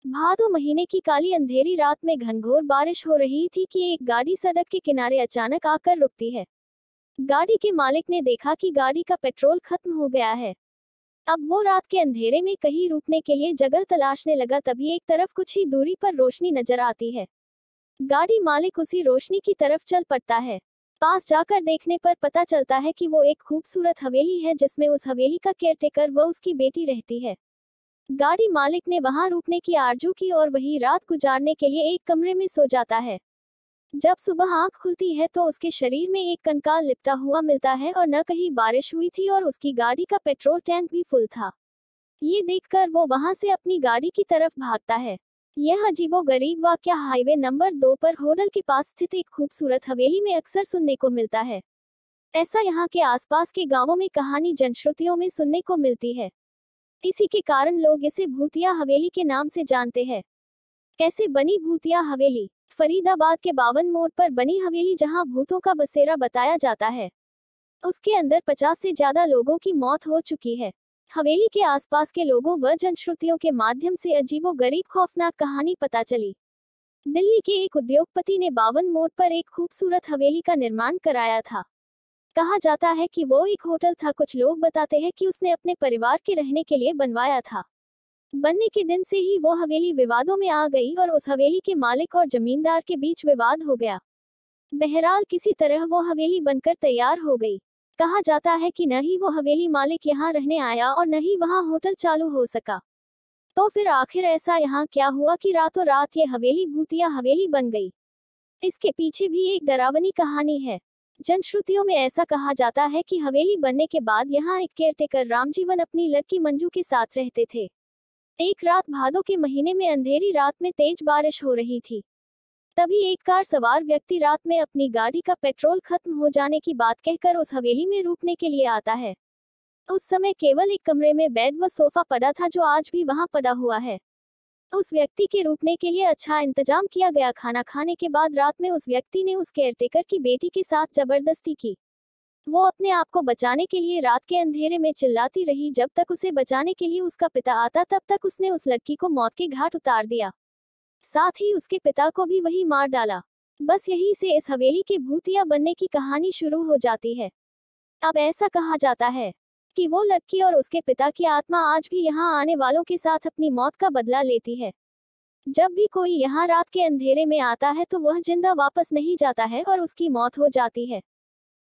भादो महीने की काली अंधेरी रात में घनघोर बारिश हो रही थी कि एक गाड़ी सड़क के किनारे अचानक आकर रुकती है। गाड़ी के मालिक ने देखा कि गाड़ी का पेट्रोल खत्म हो गया है। अब वो रात के अंधेरे में कहीं रुकने के लिए जगह तलाशने लगा, तभी एक तरफ कुछ ही दूरी पर रोशनी नजर आती है। गाड़ी मालिक उसी रोशनी की तरफ चल पड़ता है। पास जाकर देखने पर पता चलता है कि वो एक खूबसूरत हवेली है, जिसमें उस हवेली का केयरटेकर व उसकी बेटी रहती है। गाड़ी मालिक ने वहां रुकने की आरजू की और वही रात गुजारने के लिए एक कमरे में सो जाता है। जब सुबह आंख खुलती है तो उसके शरीर में एक कंकाल लिपटा हुआ मिलता है और न कहीं बारिश हुई थी और उसकी गाड़ी का पेट्रोल टैंक भी फुल था। ये देखकर वो वहां से अपनी गाड़ी की तरफ भागता है। यह अजीबोगरीब वाकया हाईवे नंबर 2 पर होटल के पास स्थित एक खूबसूरत हवेली में अक्सर सुनने को मिलता है। ऐसा यहाँ के आसपास के गांवों में कहानी जनश्रुतियों में सुनने को मिलती है। इसी के कारण लोग इसे भूतिया हवेली के नाम से जानते हैं। कैसे बनी भूतिया हवेली? फरीदाबाद के 52 मोड़ पर बनी हवेली, जहां भूतों का बसेरा बताया जाता है। उसके अंदर 50 से ज्यादा लोगों की मौत हो चुकी है। हवेली के आसपास के लोगों व जनश्रुतियों के माध्यम से अजीबोगरीब खौफनाक कहानी पता चली। दिल्ली के एक उद्योगपति ने 52 मोड़ पर एक खूबसूरत हवेली का निर्माण कराया था। कहा जाता है कि वो एक होटल था। कुछ लोग बताते हैं कि उसने अपने परिवार के रहने के लिए बनवाया था। बनने के दिन से ही वो हवेली विवादों में आ गई और उस हवेली के मालिक और जमींदार के बीच विवाद हो गया। बहरहाल किसी तरह वो हवेली बनकर तैयार हो गई। कहा जाता है कि न ही वो हवेली मालिक यहाँ रहने आया और न ही वहाँ होटल चालू हो सका। तो फिर आखिर ऐसा यहाँ क्या हुआ कि रातों रात ये हवेली भूतिया हवेली बन गई? इसके पीछे भी एक डरावनी कहानी है। जनश्रुतियों में ऐसा कहा जाता है कि हवेली बनने के बाद यहाँ एक केयरटेकर रामजीवन अपनी लड़की मंजू के साथ रहते थे। एक रात भादों के महीने में अंधेरी रात में तेज बारिश हो रही थी। तभी एक कार सवार व्यक्ति रात में अपनी गाड़ी का पेट्रोल खत्म हो जाने की बात कहकर उस हवेली में रुकने के लिए आता है। उस समय केवल एक कमरे में बेड व सोफा पड़ा था, जो आज भी वहां पड़ा हुआ है। उस व्यक्ति के रुकने के लिए अच्छा इंतजाम किया गया। खाना खाने के बाद रात में उस व्यक्ति ने उस केयरटेकर की बेटी के साथ जबरदस्ती की। वो अपने आप को बचाने के लिए रात के अंधेरे में चिल्लाती रही। जब तक उसे बचाने के लिए उसका पिता आता, तब तक उसने उस लड़की को मौत के घाट उतार दिया। साथ ही उसके पिता को भी वही मार डाला। बस यहीं से इस हवेली के भूतिया बनने की कहानी शुरू हो जाती है। अब ऐसा कहा जाता है कि वो लड़की और उसके पिता की आत्मा आज भी यहाँ आने वालों के साथ अपनी मौत का बदला लेती है। जब भी कोई यहाँ रात के अंधेरे में आता है तो वह जिंदा वापस नहीं जाता है और उसकी मौत हो जाती है।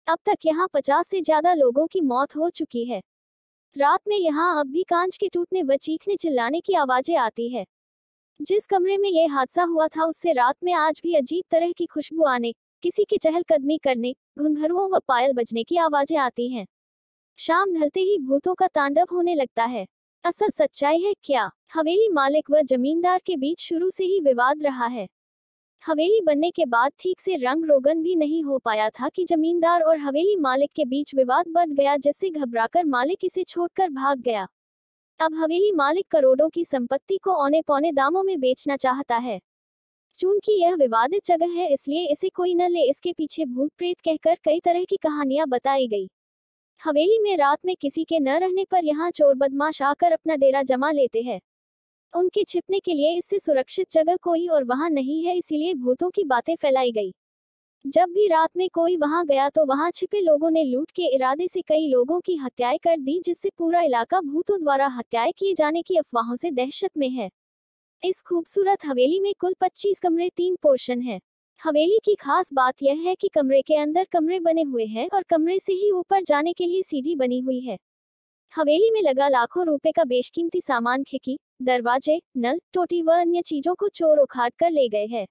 अब तक यहाँ 50 से ज्यादा लोगों की मौत हो चुकी है। रात में यहाँ अब भी कांच के टूटने व चीखने चिल्लाने की आवाजें आती है। जिस कमरे में यह हादसा हुआ था, उससे रात में आज भी अजीब तरह की खुशबू आने, किसी के चहलकदमी करने, घुंघरुओं व पायल बजने की आवाजें आती हैं। शाम ढलते ही भूतों का तांडव होने लगता है। असल सच्चाई है क्या? हवेली मालिक व जमींदार के बीच शुरू से ही विवाद रहा है। हवेली बनने के बाद ठीक से रंग रोगन भी नहीं हो पाया था कि जमींदार और हवेली मालिक के बीच विवाद बढ़ गया, जिससे घबराकर मालिक इसे छोड़कर भाग गया। अब हवेली मालिक करोड़ों की संपत्ति को औने पौने दामों में बेचना चाहता है। चूंकि यह विवादित जगह है, इसलिए इसे कोई न ले, इसके पीछे भूत प्रेत कहकर कई तरह की कहानियां बताई गई। हवेली में रात में किसी के न रहने पर यहाँ चोर बदमाश आकर अपना डेरा जमा लेते हैं। उनके छिपने के लिए इससे सुरक्षित जगह कोई और वहां नहीं है, इसीलिए भूतों की बातें फैलाई गई। जब भी रात में कोई वहां गया तो वहां छिपे लोगों ने लूट के इरादे से कई लोगों की हत्याएं कर दी, जिससे पूरा इलाका भूतों द्वारा हत्याएं किए जाने की अफवाहों से दहशत में है। इस खूबसूरत हवेली में कुल 25 कमरे, 3 पोर्शन है। हवेली की खास बात यह है कि कमरे के अंदर कमरे बने हुए हैं और कमरे से ही ऊपर जाने के लिए सीढ़ी बनी हुई है। हवेली में लगा लाखों रुपए का बेशकीमती सामान, खिड़की, दरवाजे, नल, टोटी व अन्य चीजों को चोर उखाड़ कर ले गए हैं।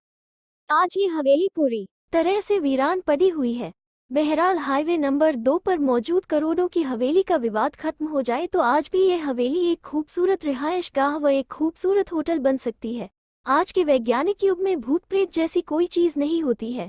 आज ये हवेली पूरी तरह से वीरान पड़ी हुई है। बहरहाल हाईवे नंबर 2 पर मौजूद करोड़ों की हवेली का विवाद खत्म हो जाए तो आज भी यह हवेली एक खूबसूरत रिहायश गाह व एक खूबसूरत होटल बन सकती है। आज के वैज्ञानिक युग में भूत प्रेत जैसी कोई चीज नहीं होती है।